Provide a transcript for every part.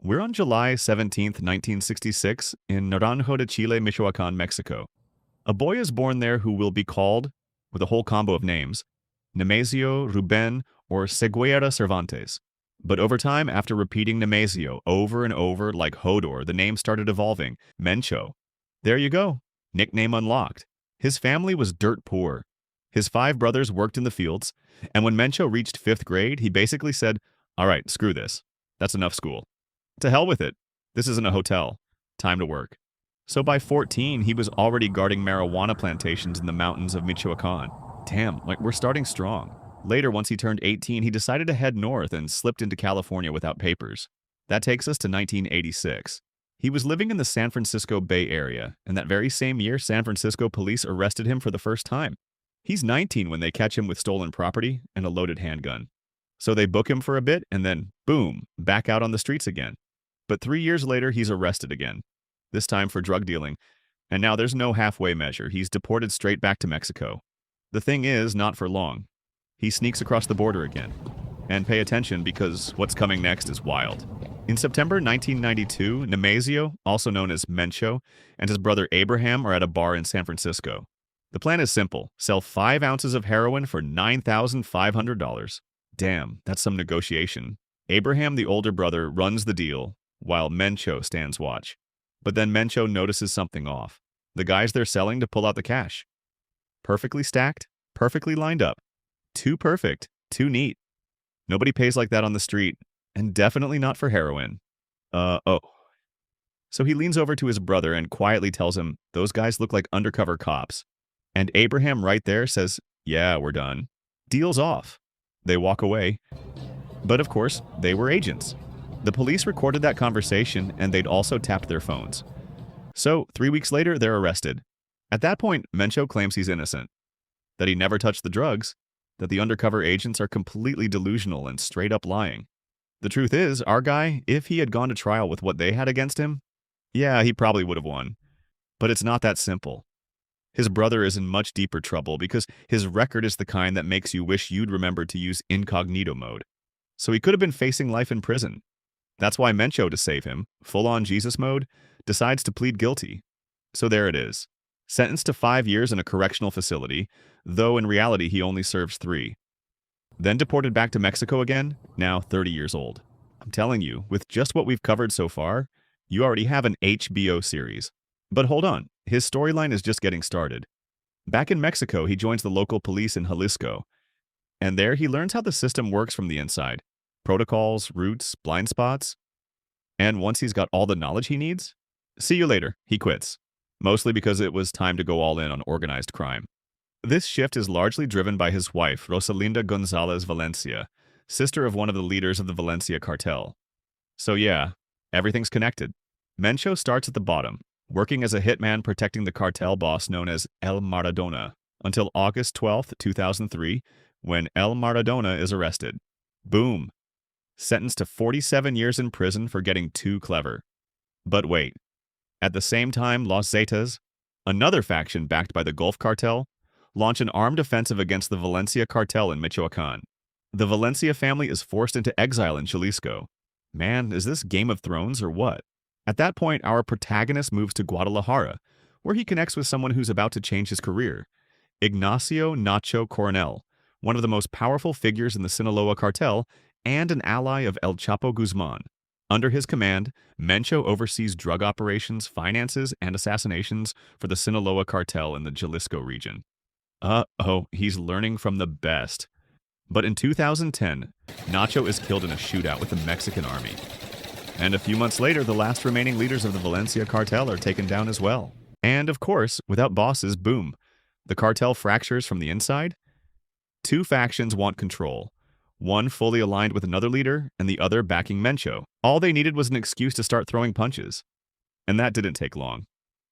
We're on July 17th, 1966, in Naranjo de Chile, Michoacan, Mexico. A boy is born there who will be called, with a whole combo of names, Nemesio, Ruben, or Seguera Cervantes. But over time, after repeating Nemesio over and over like Hodor, the name started evolving, Mencho. There you go, nickname unlocked. His family was dirt poor. His 5 brothers worked in the fields, and when Mencho reached 5th grade, he basically said, "All right, screw this. That's enough school. To hell with it. This isn't a hotel. Time to work." So by 14, he was already guarding marijuana plantations in the mountains of Michoacan. Damn, like we're starting strong. Later, once he turned 18, he decided to head north and slipped into California without papers. That takes us to 1986. He was living in the San Francisco Bay Area, and that very same year, San Francisco police arrested him for the first time. He's 19 when they catch him with stolen property and a loaded handgun. So they book him for a bit, and then, boom, back out on the streets again. But 3 years later, he's arrested again, this time for drug dealing. And now there's no halfway measure. He's deported straight back to Mexico. The thing is, not for long. He sneaks across the border again. And pay attention because what's coming next is wild. In September 1992, Nemesio, also known as Mencho, and his brother Abraham are at a bar in San Francisco. The plan is simple. Sell 5 ounces of heroin for $9,500. Damn, that's some negotiation. Abraham, the older brother, runs the deal, while Mencho stands watch. But then Mencho notices something off. The guys they're selling to pull out the cash. Perfectly stacked, perfectly lined up. Too perfect, too neat. Nobody pays like that on the street, and definitely not for heroin. Oh. So he leans over to his brother and quietly tells him, "Those guys look like undercover cops." And Abraham right there says, "Yeah, we're done." Deal's off. They walk away. But of course, they were agents. The police recorded that conversation, and they'd also tapped their phones. So, 3 weeks later, they're arrested. At that point, Mencho claims he's innocent, that he never touched the drugs, that the undercover agents are completely delusional and straight up lying. The truth is, our guy, if he had gone to trial with what they had against him, yeah, he probably would have won. But it's not that simple. His brother is in much deeper trouble because his record is the kind that makes you wish you'd remembered to use incognito mode. So he could have been facing life in prison. That's why Mencho, to save him, full-on Jesus mode, decides to plead guilty. So there it is. Sentenced to 5 years in a correctional facility, though in reality he only serves 3. Then deported back to Mexico again, now 30 years old. I'm telling you, with just what we've covered so far, you already have an HBO series. But hold on, his storyline is just getting started. Back in Mexico, he joins the local police in Jalisco. And there he learns how the system works from the inside. Protocols, routes, blind spots. And once he's got all the knowledge he needs, see you later, he quits. Mostly because it was time to go all in on organized crime. This shift is largely driven by his wife, Rosalinda Gonzalez Valencia, sister of one of the leaders of the Valencia cartel. So yeah, everything's connected. Mencho starts at the bottom, working as a hitman protecting the cartel boss known as El Maradona, until August 12, 2003, when El Maradona is arrested. Boom. Sentenced to 47 years in prison for getting too clever. But wait. At the same time, Los Zetas, another faction backed by the Gulf Cartel, launch an armed offensive against the Valencia cartel in Michoacan. The Valencia family is forced into exile in Jalisco. Man, is this Game of Thrones or what? At that point, our protagonist moves to Guadalajara, where he connects with someone who's about to change his career. Ignacio Nacho Coronel, one of the most powerful figures in the Sinaloa cartel and an ally of El Chapo Guzman. Under his command, Mencho oversees drug operations, finances, and assassinations for the Sinaloa cartel in the Jalisco region. He's learning from the best. But in 2010, Nacho is killed in a shootout with the Mexican army. And a few months later, the last remaining leaders of the Valencia cartel are taken down as well. And of course, without bosses, boom, the cartel fractures from the inside. 2 factions want control. One fully aligned with another leader, and the other backing Mencho. All they needed was an excuse to start throwing punches. And that didn't take long.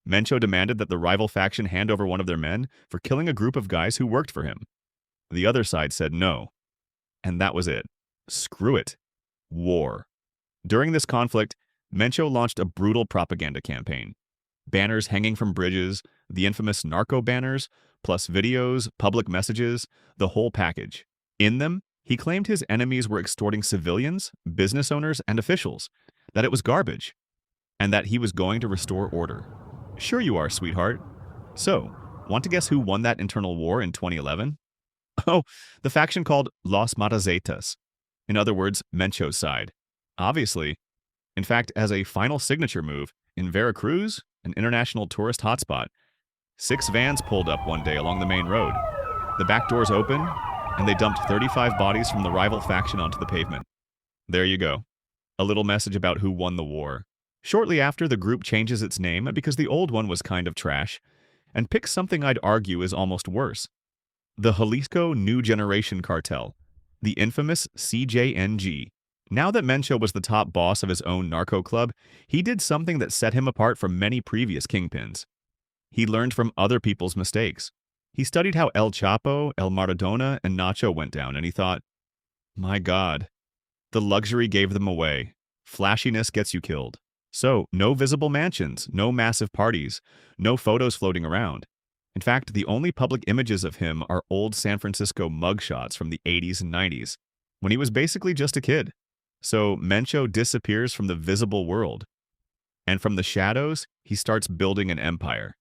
Mencho demanded that the rival faction hand over one of their men for killing a group of guys who worked for him. The other side said no. And that was it. Screw it. War. During this conflict, Mencho launched a brutal propaganda campaign. Banners hanging from bridges, the infamous narco banners, plus videos, public messages, the whole package. In them, he claimed his enemies were extorting civilians, business owners, and officials. that it was garbage, and that he was going to restore order. Sure you are, sweetheart. So, want to guess who won that internal war in 2011? Oh, the faction called Los Matazetas. In other words, Mencho's side. Obviously. In fact, as a final signature move, in Veracruz, an international tourist hotspot, 6 vans pulled up one day along the main road. The back doors open, and they dumped 35 bodies from the rival faction onto the pavement. There you go. A little message about who won the war. Shortly after, the group changes its name because the old one was kind of trash, and picks something I'd argue is almost worse. The Jalisco New Generation Cartel, the infamous CJNG. Now that Mencho was the top boss of his own narco club, he did something that set him apart from many previous kingpins. He learned from other people's mistakes. He studied how El Chapo, El Maradona, and Nacho went down, and he thought, my God, the luxury gave them away. Flashiness gets you killed. So, no visible mansions, no massive parties, no photos floating around. In fact, the only public images of him are old San Francisco mugshots from the 80s and 90s, when he was basically just a kid. So, Mencho disappears from the visible world. And from the shadows, he starts building an empire.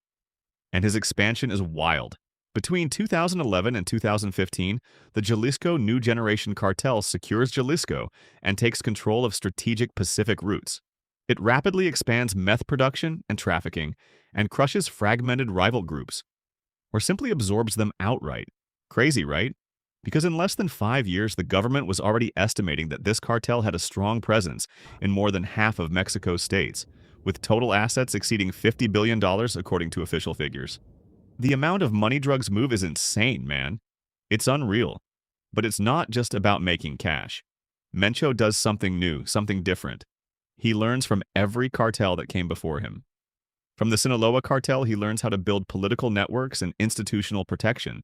And his expansion is wild. Between 2011 and 2015, the Jalisco New Generation Cartel secures Jalisco and takes control of strategic Pacific routes. It rapidly expands meth production and trafficking and crushes fragmented rival groups, or simply absorbs them outright. Crazy, right? Because in less than 5 years, the government was already estimating that this cartel had a strong presence in more than half of Mexico's states, with total assets exceeding $50 billion according to official figures. The amount of money drugs move is insane, man. It's unreal. But it's not just about making cash. Mencho does something new, something different. He learns from every cartel that came before him. From the Sinaloa cartel, he learns how to build political networks and institutional protection.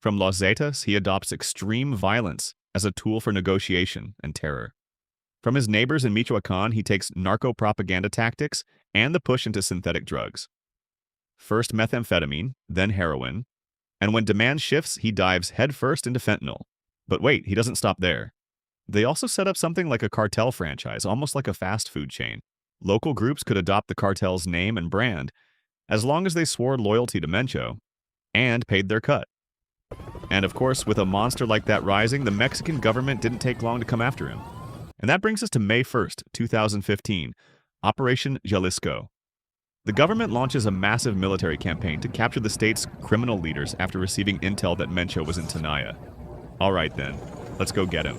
From Los Zetas, he adopts extreme violence as a tool for negotiation and terror. From his neighbors in Michoacan, he takes narco-propaganda tactics and the push into synthetic drugs. First methamphetamine, then heroin, and when demand shifts, he dives headfirst into fentanyl. But wait, he doesn't stop there. They also set up something like a cartel franchise, almost like a fast food chain. Local groups could adopt the cartel's name and brand, as long as they swore loyalty to Mencho and paid their cut. And of course, with a monster like that rising, the Mexican government didn't take long to come after him. And that brings us to May 1st, 2015, Operation Jalisco. The government launches a massive military campaign to capture the state's criminal leaders after receiving intel that Mencho was in Tenaya. All right then, let's go get him.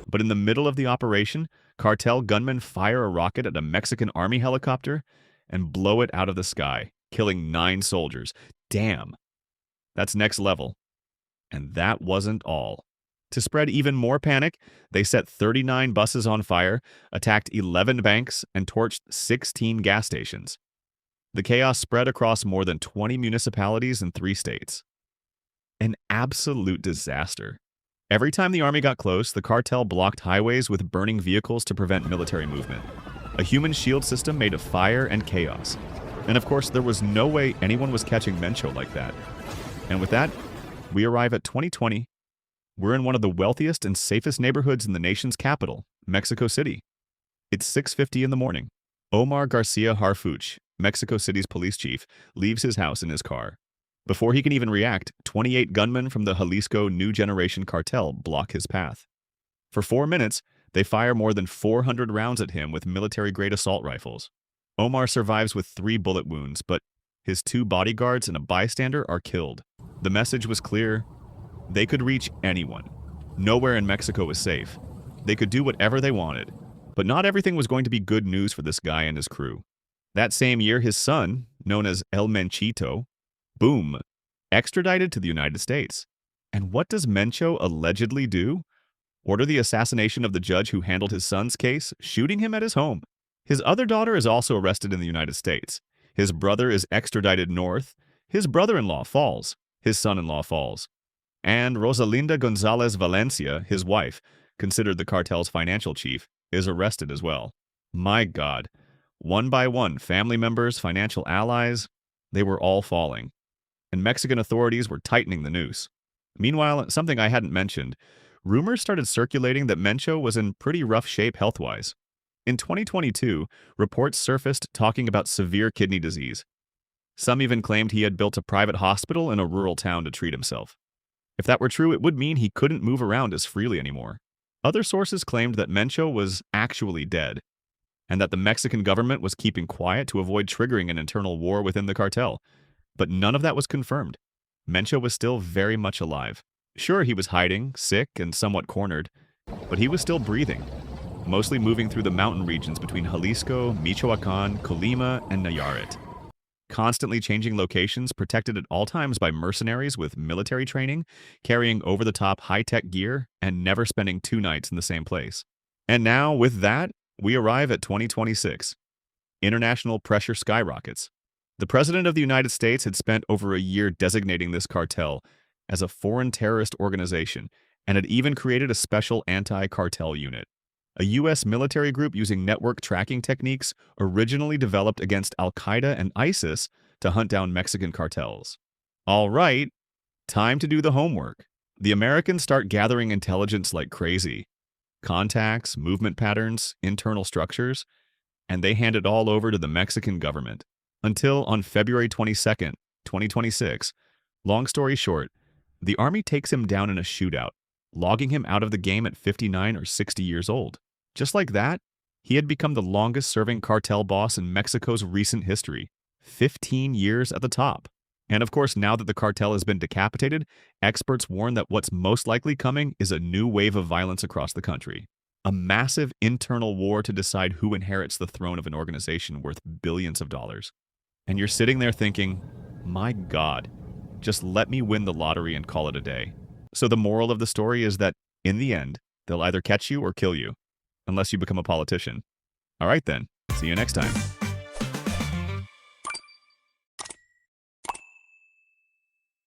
But in the middle of the operation, cartel gunmen fire a rocket at a Mexican army helicopter and blow it out of the sky, killing 9 soldiers. Damn. That's next level. And that wasn't all. To spread even more panic, they set 39 buses on fire, attacked 11 banks, and torched 16 gas stations. The chaos spread across more than 20 municipalities in 3 states. An absolute disaster. Every time the army got close, the cartel blocked highways with burning vehicles to prevent military movement. A human shield system made of fire and chaos. And of course, there was no way anyone was catching Mencho like that. And with that, we arrive at 2020. We're in one of the wealthiest and safest neighborhoods in the nation's capital, Mexico City. It's 6:50 in the morning. Omar Garcia Harfuch, Mexico City's police chief, leaves his house in his car. Before he can even react, 28 gunmen from the Jalisco New Generation Cartel block his path. For 4 minutes, they fire more than 400 rounds at him with military-grade assault rifles. Omar survives with 3 bullet wounds, but his 2 bodyguards and a bystander are killed. The message was clear. They could reach anyone. Nowhere in Mexico was safe. They could do whatever they wanted. But not everything was going to be good news for this guy and his crew. That same year, his son, known as El Menchito, boom, extradited to the United States. And what does Mencho allegedly do? Order the assassination of the judge who handled his son's case, shooting him at his home. His other daughter is also arrested in the United States. His brother is extradited north. His brother-in-law falls. His son-in-law falls. And Rosalinda Gonzalez Valencia, his wife, considered the cartel's financial chief, is arrested as well. My God. One by one, family members, financial allies, they were all falling. And Mexican authorities were tightening the noose. Meanwhile, something I hadn't mentioned, rumors started circulating that Mencho was in pretty rough shape health-wise. In 2022, reports surfaced talking about severe kidney disease. Some even claimed he had built a private hospital in a rural town to treat himself. If that were true, it would mean he couldn't move around as freely anymore. Other sources claimed that Mencho was actually dead, and that the Mexican government was keeping quiet to avoid triggering an internal war within the cartel. But none of that was confirmed. Mencho was still very much alive. Sure, he was hiding, sick, and somewhat cornered, but he was still breathing, mostly moving through the mountain regions between Jalisco, Michoacan, Colima, and Nayarit. Constantly changing locations, protected at all times by mercenaries with military training, carrying over-the-top high-tech gear, and never spending 2 nights in the same place. And now, with that, we arrive at 2026. International pressure skyrockets. The President of the United States had spent over a year designating this cartel as a foreign terrorist organization and had even created a special anti-cartel unit, a U.S. military group using network tracking techniques originally developed against Al-Qaeda and ISIS to hunt down Mexican cartels. All right, time to do the homework. The Americans start gathering intelligence like crazy. Contacts, movement patterns, internal structures, and they hand it all over to the Mexican government. Until on February 22nd, 2026, long story short, the army takes him down in a shootout, logging him out of the game at 59 or 60 years old. Just like that, he had become the longest-serving cartel boss in Mexico's recent history, 15 years at the top. And of course, now that the cartel has been decapitated, experts warn that what's most likely coming is a new wave of violence across the country. A massive internal war to decide who inherits the throne of an organization worth billions of dollars. And you're sitting there thinking, my God, just let me win the lottery and call it a day. So the moral of the story is that, in the end, they'll either catch you or kill you, unless you become a politician. All right then, see you next time.